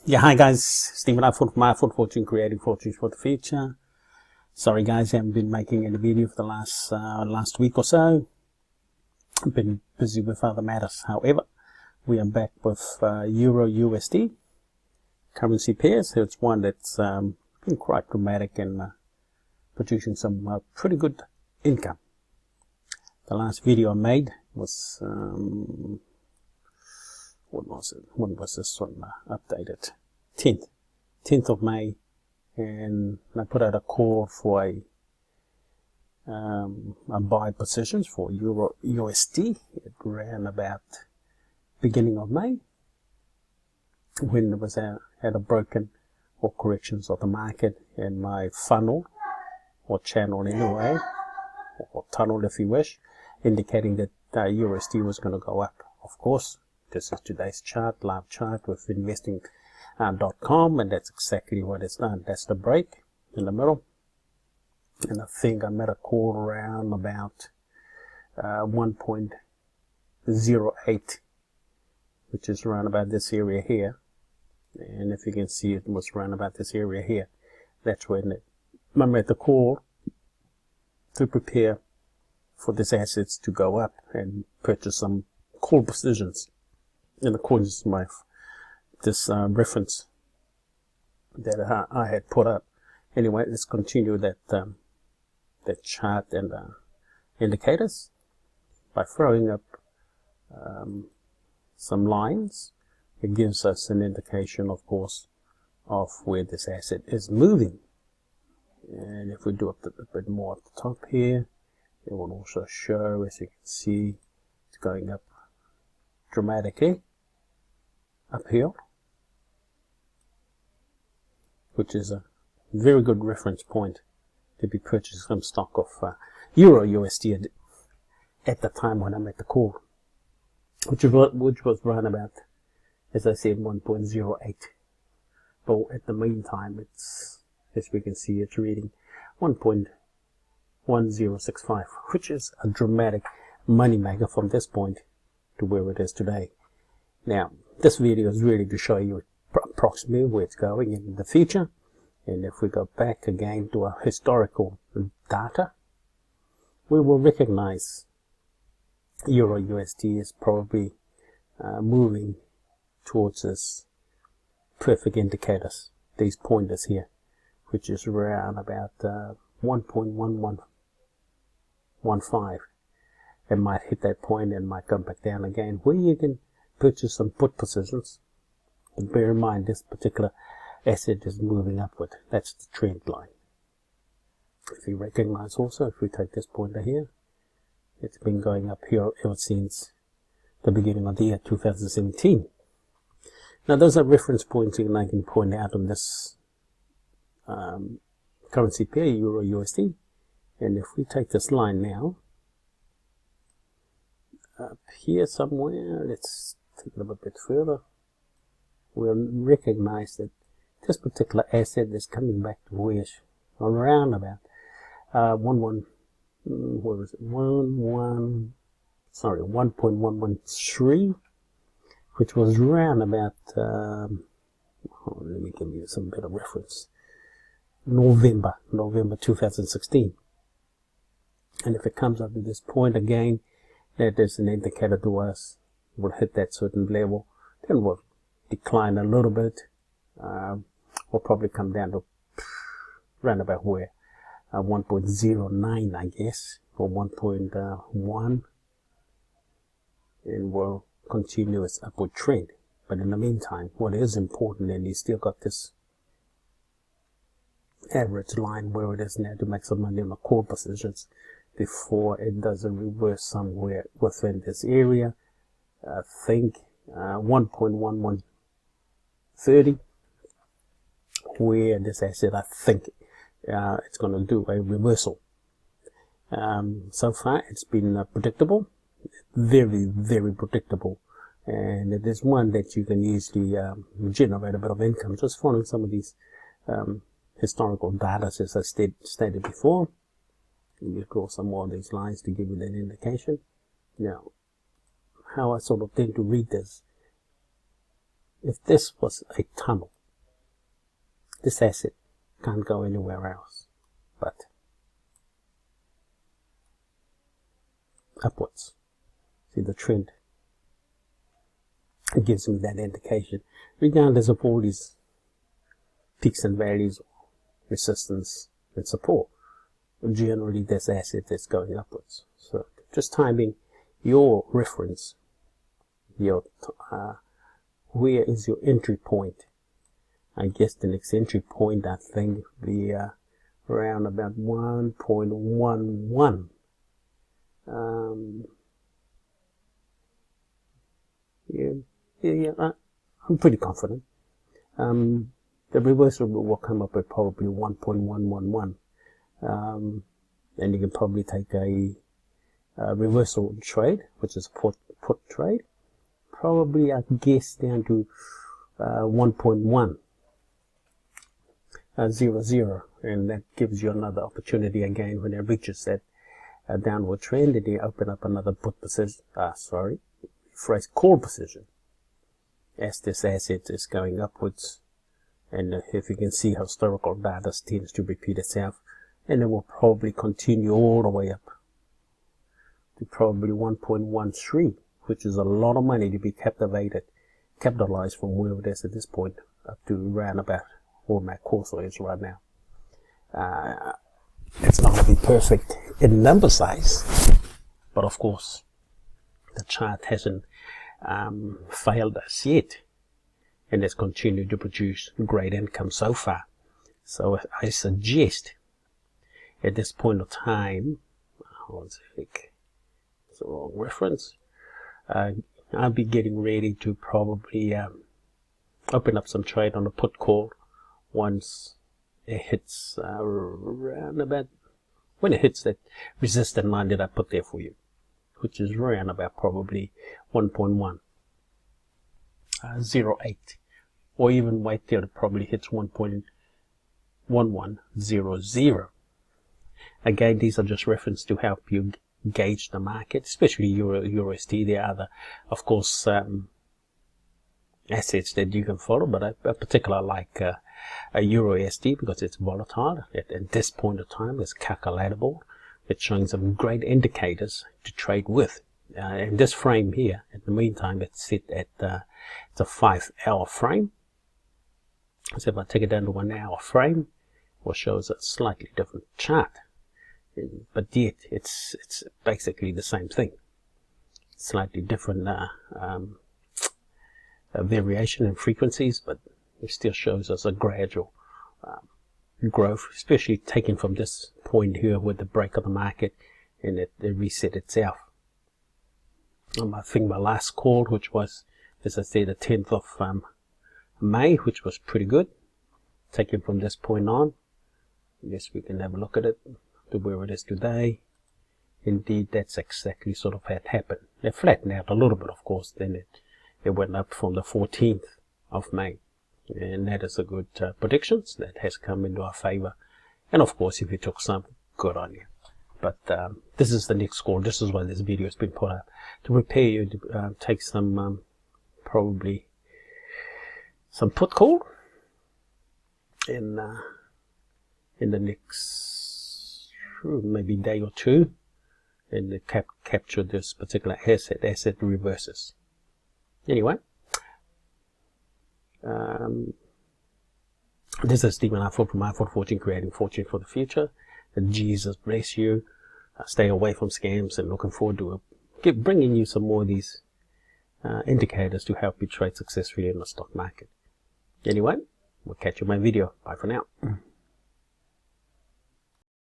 Yeah, hi guys, Stephen from my Food Fortune, creating fortunes for the future. Sorry guys, I haven't been making any video for the last week or so. I've been busy with other matters. However, we are back with Euro USD currency pairs. It's one that's been quite dramatic and producing some pretty good income. The last video I made was what was it? When was this one updated? 10th of May, and I put out a call for a buy positions for Euro USD. It ran about beginning of May when it was had a broken or corrections of the market, and my funnel or channel anyway, or tunnel if you wish, indicating that USD was going to go up. Of course, this is today's chart, live chart with investing.com, and that's exactly what it's done. That's the break in the middle, and I think I made a call around about 1.08, which is around about this area here. And if you can see, it was around about this area here. That's when I made the call to prepare for these assets to go up and purchase some call positions in accordance with my this reference that I had put up. Anyway, let's continue that that chart and indicators by throwing up some lines. It gives us an indication, of course, of where this asset is moving. And if we do a bit more at the top here, it will also show, as you can see, it's going up dramatically up here, which is a very good reference point to be purchasing some stock of Euro USD at the time when I made the call, which was around about, as I said, 1.08. But at the meantime, it's, as we can see, it's reading 1.1065, which is a dramatic money maker from this point to where it is today. Now, this video is really to show you approximately where it's going in the future. And if we go back again to our historical data, we will recognize Euro USD is probably moving towards this perfect indicators, these pointers here, which is around about 1.1115. It might hit that point and might come back down again, where you can purchase some put positions. But bear in mind, this particular asset is moving upward. That's the trend line. If you recognize also, if we take this pointer here, it's been going up here ever since the beginning of the year 2017. Now those are reference points, and I can point out on this currency pair, Euro USD. And if we take this line now, up here somewhere, let's take it a bit further, we'll recognize that this particular asset is coming back to where it's around about 1.113, which was around about let me give you some better reference, November 2016. And if it comes up to this point again, that is an indicator to us. We'll hit that certain level, then we'll decline a little bit. We'll probably come down to around about where 1.09, I guess, or 1.1, and we'll continue its upward trend. But in the meantime, what is important, and you still got this average line where it is now to make some money on the core positions before it does a reverse somewhere within this area. I think 1.1130, where this asset, I think it's going to do a reversal. So far it's been predictable, very, very predictable, and it is one that you can easily generate a bit of income just following some of these historical data, as I stated before. You draw some more of these lines to give you that indication. Now, how I sort of tend to read this, if this was a tunnel, this asset can't go anywhere else but upwards. See the trend? It gives me that indication, regardless of all these peaks and valleys, resistance and support. Generally, this asset is going upwards. So just timing your reference, your where is your entry point? I guess the next entry point, I think, will be around about 1.11. I'm pretty confident. The reversal will come up at probably 1.111. And you can probably take a reversal trade, which is a put trade, probably I guess down to 1.100, and that gives you another opportunity again when it reaches that downward trend, and you open up another put position, call position, as this asset is going upwards. And if you can see, historical data tends to repeat itself, and it will probably continue all the way up to probably 1.13, which is a lot of money to be capitalized from where it is at this point up to around about where my cursor is right now. It's not going to be perfect in number size, but of course the chart hasn't failed us yet, and has continued to produce great income so far. So I suggest at this point of time, hold on a sec, it's the wrong reference, I'll be getting ready to probably open up some trade on a put call once it hits around about, when it hits that resistance line that I put there for you, which is around about probably 1.108, or even wait till it probably hits 1.1100. Again, these are just reference to help you gauge the market, especially USD. There are other, of course, assets that you can follow, but I particularly like a EUR/USD because it's volatile. At this point of time, it's calculatable. It's showing some great indicators to trade with. In this frame here, in the meantime, it's set at it's a 5-hour frame. So if I take it down to 1 hour frame, it shows a slightly different chart, but yet it's basically the same thing. Slightly different variation in frequencies, but it still shows us a gradual growth, especially taken from this point here with the break of the market, and it reset itself. I think my last call, which was, as I said, the 10th of May, which was pretty good, taken from this point on. Yes, we can have a look at it to where it is today. Indeed, that's exactly sort of had happened. It flattened out a little bit, of course, then it went up from the 14th of May. And that is a good prediction that has come into our favor. And of course, if you took some, good on you. But this is the next call. This is why this video has been put up, to prepare you to take some probably some put call in the next maybe day or two, and capture this particular asset reverses. Anyway, this is Stephen iPhone from iPhone Fortune, creating fortune for the future. And Jesus bless you. Stay away from scams, and looking forward to bringing you some more of these indicators to help you trade successfully in the stock market. Anyway, we'll catch you in my video. Bye for now.